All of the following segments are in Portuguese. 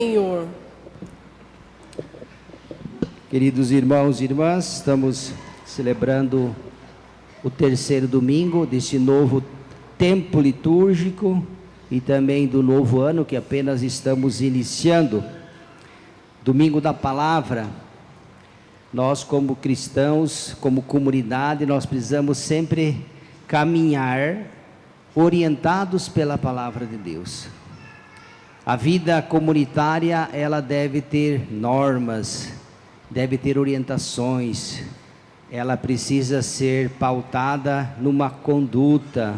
Senhor. Queridos irmãos e irmãs, estamos celebrando o terceiro domingo desse novo tempo litúrgico e também do novo ano que apenas estamos iniciando. Domingo da Palavra. Nós, como cristãos, como comunidade, nós precisamos sempre caminhar orientados pela Palavra de Deus. A vida comunitária, ela deve ter normas, deve ter orientações, ela precisa ser pautada numa conduta.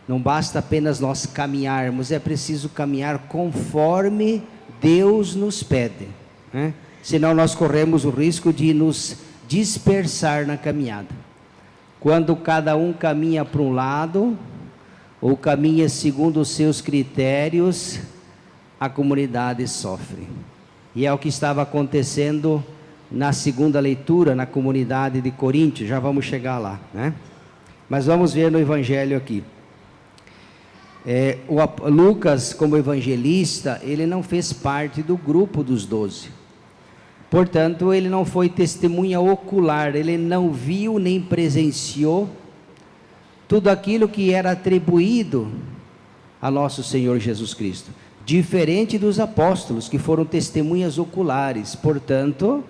Não basta apenas nós caminharmos, é preciso caminhar conforme Deus nos pede, né? Senão nós corremos o risco de nos dispersar na caminhada. Quando cada um caminha para um lado, ou caminha segundo os seus critérios, a comunidade sofre. E é o que estava acontecendo na segunda leitura, na comunidade de Coríntios. Já vamos chegar lá, né? Mas vamos ver no Evangelho aqui. Lucas, como evangelista, ele não fez parte do grupo dos 12. Portanto, ele não foi testemunha ocular, ele não viu nem presenciou tudo aquilo que era atribuído a nosso Senhor Jesus Cristo. Diferente dos apóstolos, que foram testemunhas oculares, portanto,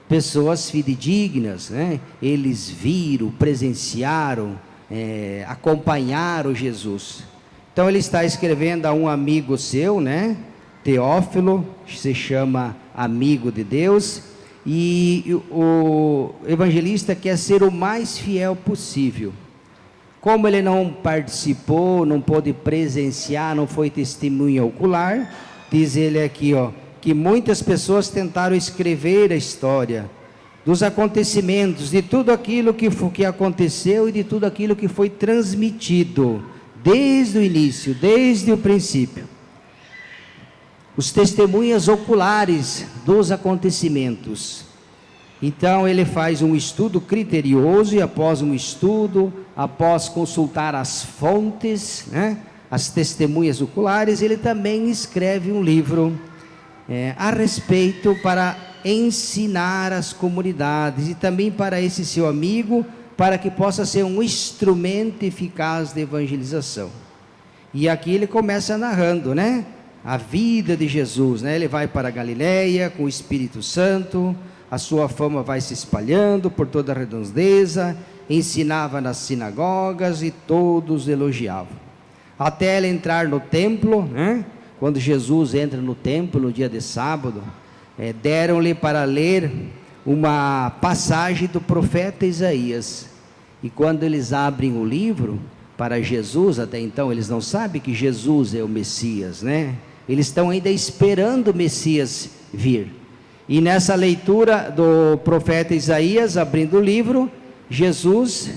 pessoas fidedignas, né? Eles viram, presenciaram, acompanharam Jesus. Então ele está escrevendo a um amigo seu, né? Teófilo, se chama amigo de Deus, e o evangelista quer ser o mais fiel possível. Como ele não participou, não pôde presenciar, não foi testemunha ocular, diz ele aqui, que muitas pessoas tentaram escrever a história dos acontecimentos, de tudo aquilo que aconteceu e de tudo aquilo que foi transmitido desde o início, desde o princípio. Os testemunhas oculares dos acontecimentos. Então ele faz um estudo criterioso e após um estudo, após consultar as fontes, né, as testemunhas oculares, ele também escreve um livro a respeito para ensinar as comunidades e também para esse seu amigo, para que possa ser um instrumento eficaz de evangelização. E aqui ele começa narrando, né, a vida de Jesus, né? Ele vai para a Galileia com o Espírito Santo, a sua fama vai se espalhando por toda a redondeza, ensinava nas sinagogas e todos elogiavam. Até ele entrar no templo, né? Quando Jesus entra no templo no dia de sábado, deram-lhe para ler uma passagem do profeta Isaías. E quando eles abrem o livro para Jesus, até então eles não sabem que Jesus é o Messias, né? Eles estão ainda esperando o Messias vir. E nessa leitura do profeta Isaías, abrindo o livro, Jesus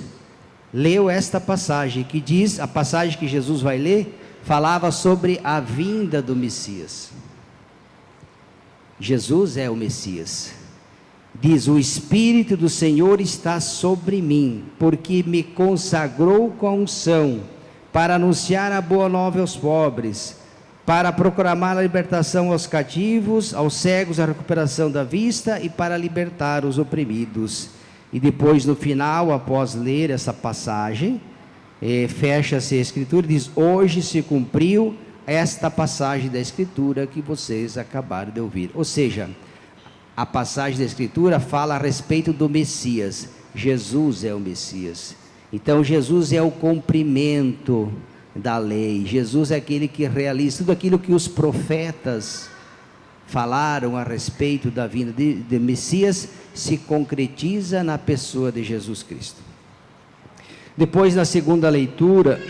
leu esta passagem, que diz, a passagem que Jesus vai ler, falava sobre a vinda do Messias. Jesus é o Messias. Diz, o Espírito do Senhor está sobre mim, porque me consagrou com a unção, para anunciar a boa nova aos pobres, para proclamar a libertação aos cativos, aos cegos a recuperação da vista e para libertar os oprimidos. E depois no final, após ler essa passagem, fecha-se a escritura e diz, hoje se cumpriu esta passagem da escritura que vocês acabaram de ouvir. Ou seja, a passagem da escritura fala a respeito do Messias. Jesus é o Messias. Então Jesus é o cumprimento da lei. Jesus é aquele que realiza tudo aquilo que os profetas falaram a respeito da vinda de Messias, se concretiza na pessoa de Jesus Cristo. Depois, na segunda leitura,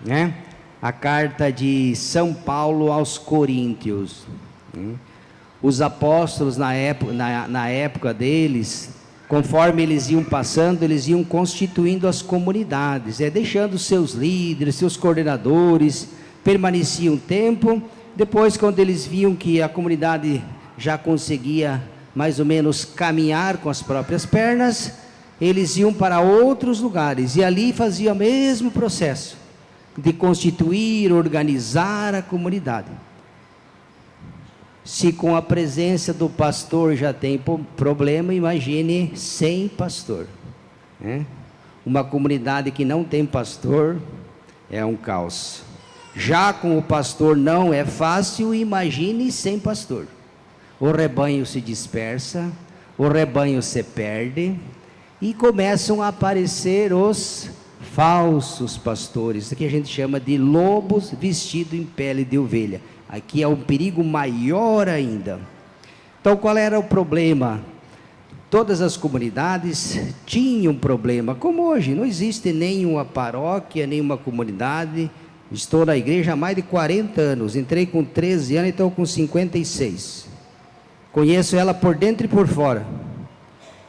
né, a carta de São Paulo aos Coríntios. Os apóstolos na época deles, conforme eles iam passando, eles iam constituindo as comunidades, deixando seus líderes, seus coordenadores, permaneciam um tempo. Depois, quando eles viam que a comunidade já conseguia mais ou menos caminhar com as próprias pernas, eles iam para outros lugares e ali faziam o mesmo processo de constituir, organizar a comunidade. Se com a presença do pastor já tem problema, imagine sem pastor, né? Uma comunidade que não tem pastor é um caos. Já com o pastor não é fácil, imagine sem pastor. O rebanho se dispersa, o rebanho se perde, e começam a aparecer os falsos pastores, que a gente chama de lobos vestidos em pele de ovelha. Aqui é um perigo maior ainda. Então, qual era o problema? Todas as comunidades tinham problema, como hoje, não existe nenhuma paróquia, nenhuma comunidade. Estou na igreja há mais de 40 anos, entrei com 13 anos e estou com 56. Conheço ela por dentro e por fora.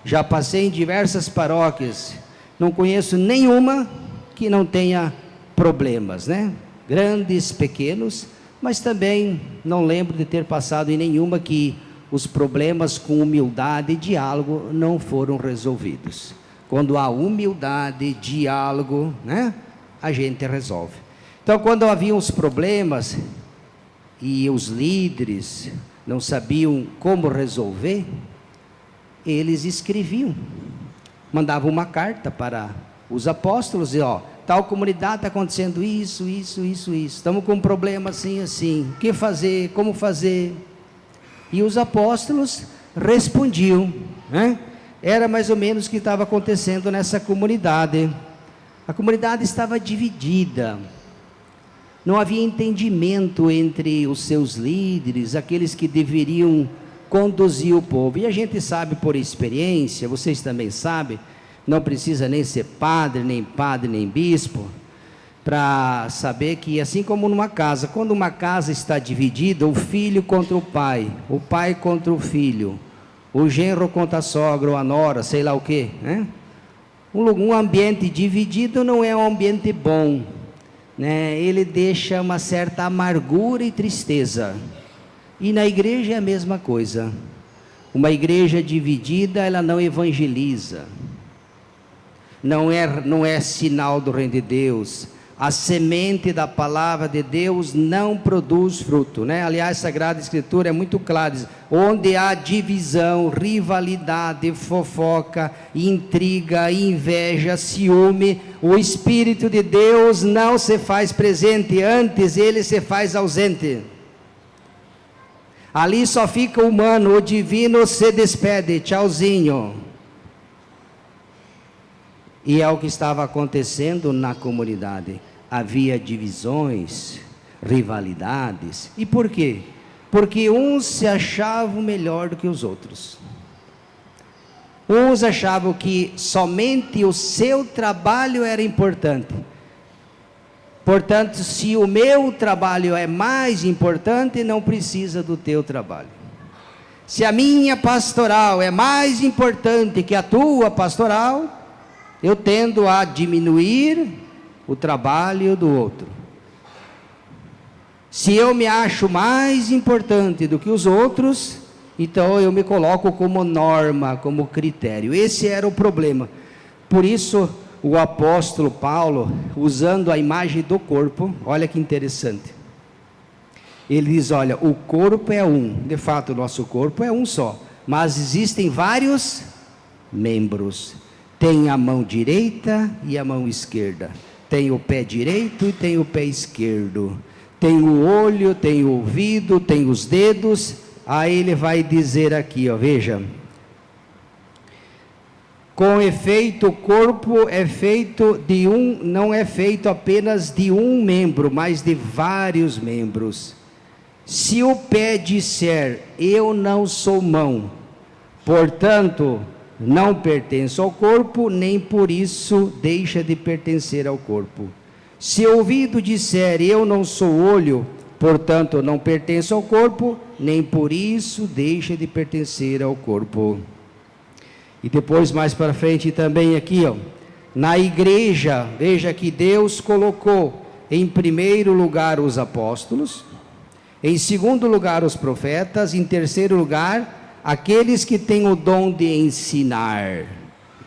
Já passei em diversas paróquias, não conheço nenhuma que não tenha problemas, né? Grandes, pequenos, mas também não lembro de ter passado em nenhuma que os problemas com humildade e diálogo não foram resolvidos. Quando há humildade, diálogo, né, a gente resolve. Então, quando havia os problemas e os líderes não sabiam como resolver, eles escreviam, mandavam uma carta para os apóstolos e tal comunidade está acontecendo isso, estamos com um problema assim, o que fazer, como fazer? E os apóstolos respondiam, né? Era mais ou menos o que estava acontecendo nessa comunidade. A comunidade estava dividida, não havia entendimento entre os seus líderes, aqueles que deveriam conduzir o povo. E a gente sabe por experiência, vocês também sabem, não precisa nem ser padre, nem bispo, para saber que assim como numa casa, quando uma casa está dividida, o filho contra o pai contra o filho, o genro contra a sogra ou a nora, sei lá o que, né? Um ambiente dividido não é um ambiente bom, né? Ele deixa uma certa amargura e tristeza. E na igreja é a mesma coisa. Uma igreja dividida, ela não evangeliza, não é sinal do reino de Deus. A semente da palavra de Deus não produz fruto, né? Aliás, a Sagrada Escritura é muito clara, diz, onde há divisão, rivalidade, fofoca, intriga, inveja, ciúme, o Espírito de Deus não se faz presente, antes ele se faz ausente. Ali só fica o humano, o divino se despede, tchauzinho. E é o que estava acontecendo na comunidade. Havia divisões, rivalidades. E por quê? Porque uns se achavam melhor do que os outros. Uns achavam que somente o seu trabalho era importante. Portanto, se o meu trabalho é mais importante, não precisa do teu trabalho. Se a minha pastoral é mais importante que a tua pastoral, eu tendo a diminuir o trabalho do outro. Se eu me acho mais importante do que os outros, então eu me coloco como norma, como critério. Esse era o problema. Por isso, o apóstolo Paulo, usando a imagem do corpo, olha que interessante. Ele diz, olha, o corpo é um. De fato, o nosso corpo é um só. Mas existem vários membros. Tem a mão direita e a mão esquerda. Tem o pé direito e tem o pé esquerdo. Tem o olho, tem o ouvido, tem os dedos. Aí ele vai dizer aqui, veja. Com efeito, o corpo é feito de não é feito apenas de um membro, mas de vários membros. Se o pé disser, eu não sou mão, portanto, não pertenço ao corpo, nem por isso deixa de pertencer ao corpo. Se o ouvido disser, eu não sou olho, portanto, não pertenço ao corpo, nem por isso deixa de pertencer ao corpo. E depois, mais para frente também aqui, na igreja, veja que Deus colocou em primeiro lugar os apóstolos, em segundo lugar os profetas, em terceiro lugar, aqueles que têm o dom de ensinar,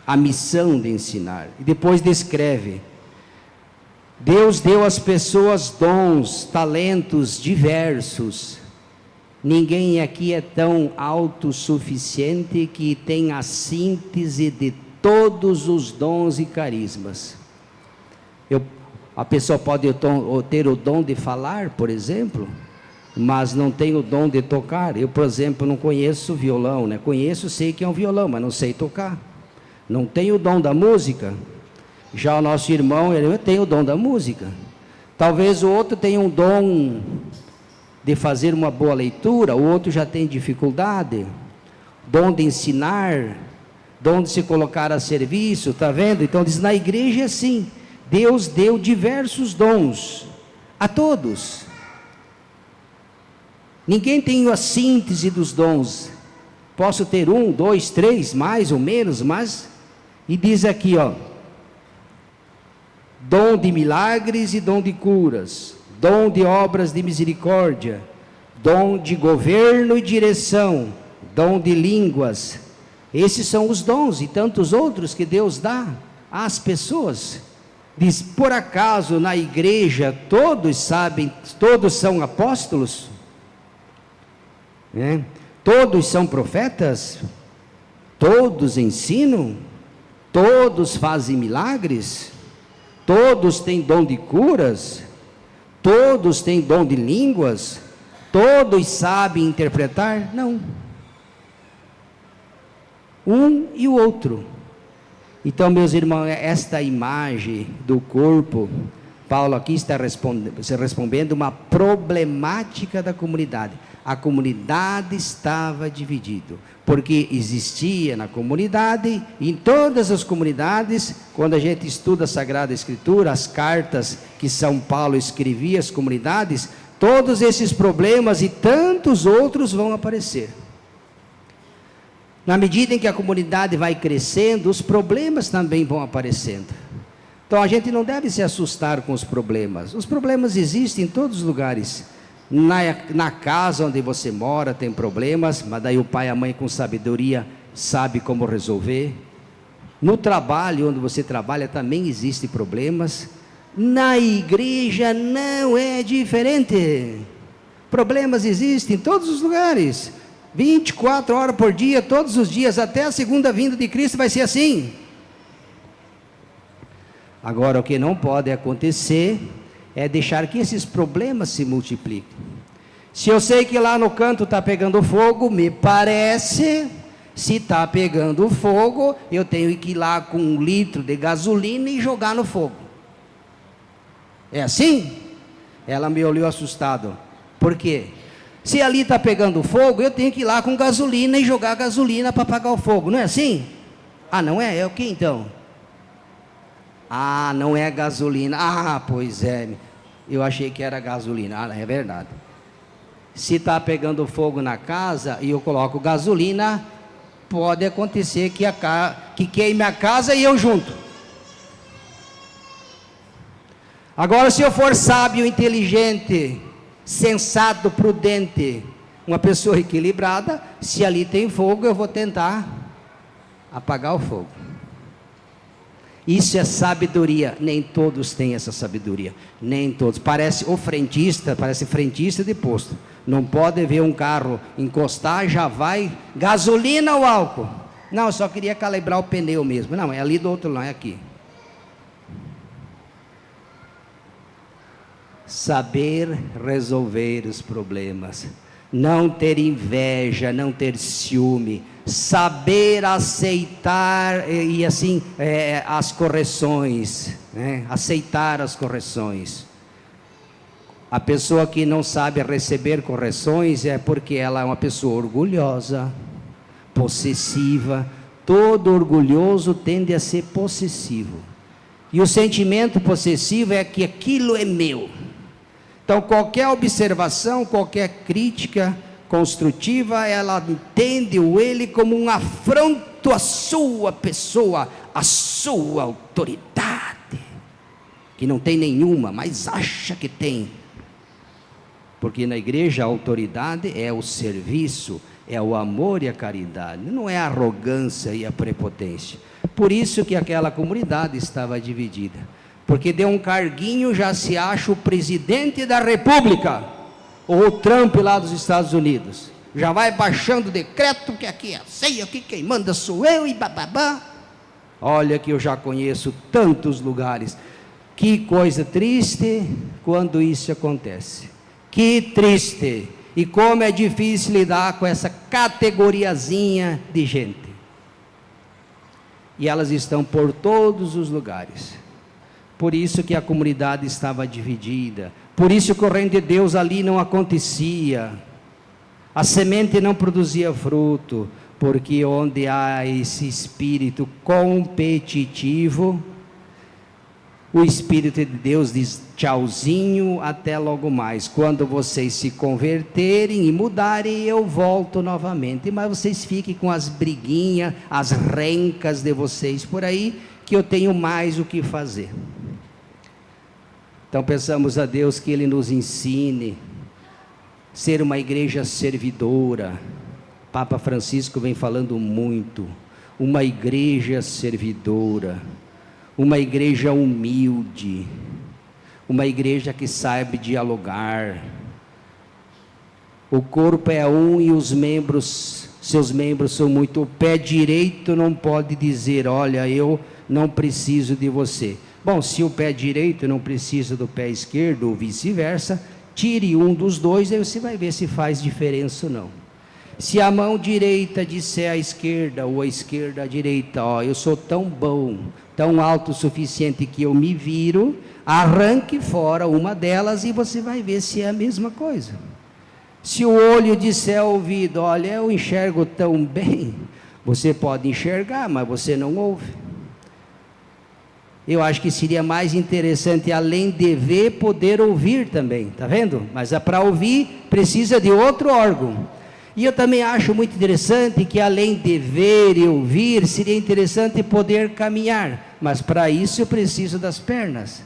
a missão de ensinar. E depois descreve, Deus deu às pessoas dons, talentos diversos, Ninguém aqui é tão autossuficiente que tem a síntese de todos os dons e carismas. A pessoa pode ter o dom de falar, por exemplo, mas não tem o dom de tocar. Eu, por exemplo, não conheço violão, né? Conheço, sei que é um violão, mas não sei tocar. Não tenho o dom da música. Já o nosso irmão, ele tem o dom da música. Talvez o outro tenha um dom de fazer uma boa leitura, o outro já tem dificuldade. Dom de ensinar, dom de se colocar a serviço, está vendo? Então diz, na igreja é assim, Deus deu diversos dons a todos. Ninguém tem a síntese dos dons. Posso ter 1, 2, 3, mais ou menos, mas... E diz aqui, ó, dom de milagres e dom de curas, dom de obras de misericórdia, dom de governo e direção, dom de línguas. Esses são os dons e tantos outros que Deus dá às pessoas. Diz, por acaso na igreja todos sabem, todos são apóstolos? Todos são profetas? Todos ensinam? Todos fazem milagres? Todos têm dom de curas? Todos têm dom de línguas? Todos sabem interpretar? Não. Um e o outro. Então, meus irmãos, esta imagem do corpo, Paulo aqui está respondendo uma problemática da comunidade. A comunidade estava dividida, porque existia na comunidade, em todas as comunidades, quando a gente estuda a Sagrada Escritura, as cartas que São Paulo escrevia às comunidades, todos esses problemas e tantos outros vão aparecer. Na medida em que a comunidade vai crescendo, os problemas também vão aparecendo. Então a gente não deve se assustar com os problemas existem em todos os lugares. Na casa onde você mora tem problemas, mas daí o pai e a mãe com sabedoria sabe como resolver. No trabalho onde você trabalha também existem problemas. Na igreja não é diferente. Problemas existem em todos os lugares, 24 horas por dia, todos os dias, até a segunda vinda de Cristo vai ser assim. Agora o que não pode acontecer é deixar que esses problemas se multipliquem. Se eu sei que lá no canto está pegando fogo, me parece, se está pegando fogo, eu tenho que ir lá com 1 litro de gasolina e jogar no fogo. É assim? Ela me olhou assustado. Por quê? Se ali está pegando fogo, eu tenho que ir lá com gasolina e jogar gasolina para apagar o fogo, não é assim? Ah, não é? É o que então? Ah, não é gasolina. Ah, pois é, eu achei que era gasolina. Ah, é verdade. Se está pegando fogo na casa e eu coloco gasolina, pode acontecer que queime a casa e eu junto. Agora, se eu for sábio, inteligente, sensato, prudente, uma pessoa equilibrada, se ali tem fogo, eu vou tentar apagar o fogo. Isso é sabedoria. Nem todos têm essa sabedoria, nem todos. Parece frentista de posto. Não pode ver um carro encostar, já vai gasolina ou álcool. Não, eu só queria calibrar o pneu mesmo. Não, é ali do outro lado, é aqui. Saber resolver os problemas, não ter inveja, não ter ciúme, saber aceitar e assim as correções, aceitar as correções. A pessoa que não sabe receber correções é porque ela é uma pessoa orgulhosa, possessiva. Todo orgulhoso tende a ser possessivo, e o sentimento possessivo é que aquilo é meu. Então qualquer observação, qualquer crítica construtiva, ela entende ele como um afronto à sua pessoa, à sua autoridade, que não tem nenhuma, mas acha que tem. Porque na igreja a autoridade é o serviço, é o amor e a caridade, não é a arrogância e a prepotência. Por isso que aquela comunidade estava dividida, porque deu um carguinho, já se acha o presidente da república. ou o Trump lá dos Estados Unidos. Já vai baixando o decreto que aqui é ceia, aqui quem manda sou eu e bababá. Olha que eu já conheço tantos lugares. Que coisa triste quando isso acontece. Que triste. E como é difícil lidar com essa categoriazinha de gente. E elas estão por todos os lugares. Por isso que a comunidade estava dividida. Por isso que o reino de Deus ali não acontecia. A semente não produzia fruto. Porque onde há esse espírito competitivo, o Espírito de Deus diz tchauzinho, até logo mais. Quando vocês se converterem e mudarem, eu volto novamente. Mas vocês fiquem com as briguinhas, as rencas de vocês por aí, que eu tenho mais o que fazer. Então peçamos a Deus que Ele nos ensine a ser uma igreja servidora. Papa Francisco vem falando muito. Uma igreja servidora. Uma igreja humilde, uma igreja que saiba dialogar. O corpo é um e os membros, seus membros são muito. O pé direito não pode dizer, olha, eu não preciso de você. Bom, se o pé direito não precisa do pé esquerdo ou vice-versa, tire um dos dois, aí você vai ver se faz diferença ou não. Se a mão direita disser à esquerda ou a esquerda à direita, ó, eu sou tão bom, tão autossuficiente que eu me viro, arranque fora uma delas e você vai ver se é a mesma coisa. Se o olho disser ao ouvido, olha, eu enxergo tão bem, você pode enxergar, mas você não ouve. Eu acho que seria mais interessante, além de ver, poder ouvir também, tá vendo? Mas para ouvir, precisa de outro órgão. E eu também acho muito interessante que, além de ver e ouvir, seria interessante poder caminhar. Mas para isso eu preciso das pernas.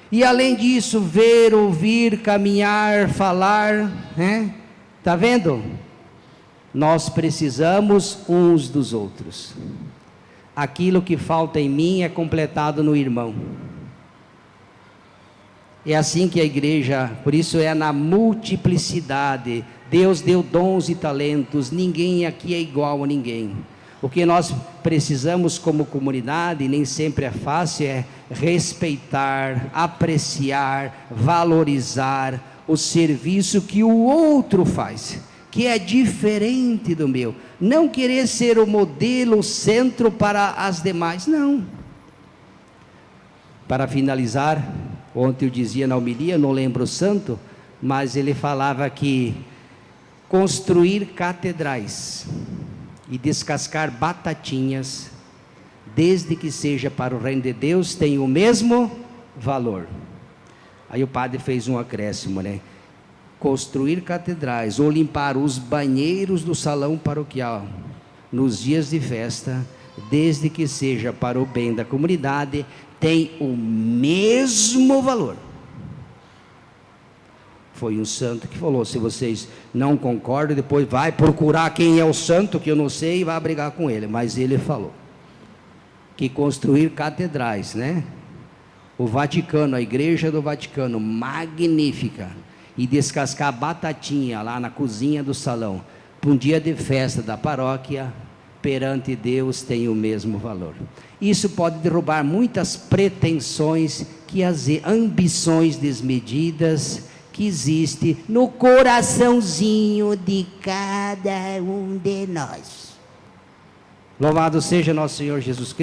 E além disso, ver, ouvir, caminhar, falar, né? Tá vendo? Nós precisamos uns dos outros. Aquilo que falta em mim é completado no irmão. É assim que a igreja, por isso é na multiplicidade. Deus deu dons e talentos, ninguém aqui é igual a ninguém. O que nós precisamos como comunidade, nem sempre é fácil, é respeitar, apreciar, valorizar o serviço que o outro faz, que é diferente do meu. Não querer ser o modelo, o centro para as demais, não. Para finalizar, ontem eu dizia na homilia, não lembro o santo, mas ele falava que construir catedrais e descascar batatinhas, desde que seja para o reino de Deus, tem o mesmo valor. Aí o padre fez um acréscimo, né? Construir catedrais ou limpar os banheiros do salão paroquial nos dias de festa, desde que seja para o bem da comunidade, tem o mesmo valor. Foi um santo que falou, se vocês não concordam, depois vai procurar quem é o santo, que eu não sei, e vai brigar com ele. Mas ele falou que construir catedrais, né? O Vaticano, a igreja do Vaticano, magnífica, e descascar batatinha lá na cozinha do salão, para um dia de festa da paróquia, perante Deus tem o mesmo valor. Isso pode derrubar muitas pretensões, que as ambições desmedidas, que existe no coraçãozinho de cada um de nós. Louvado seja nosso Senhor Jesus Cristo.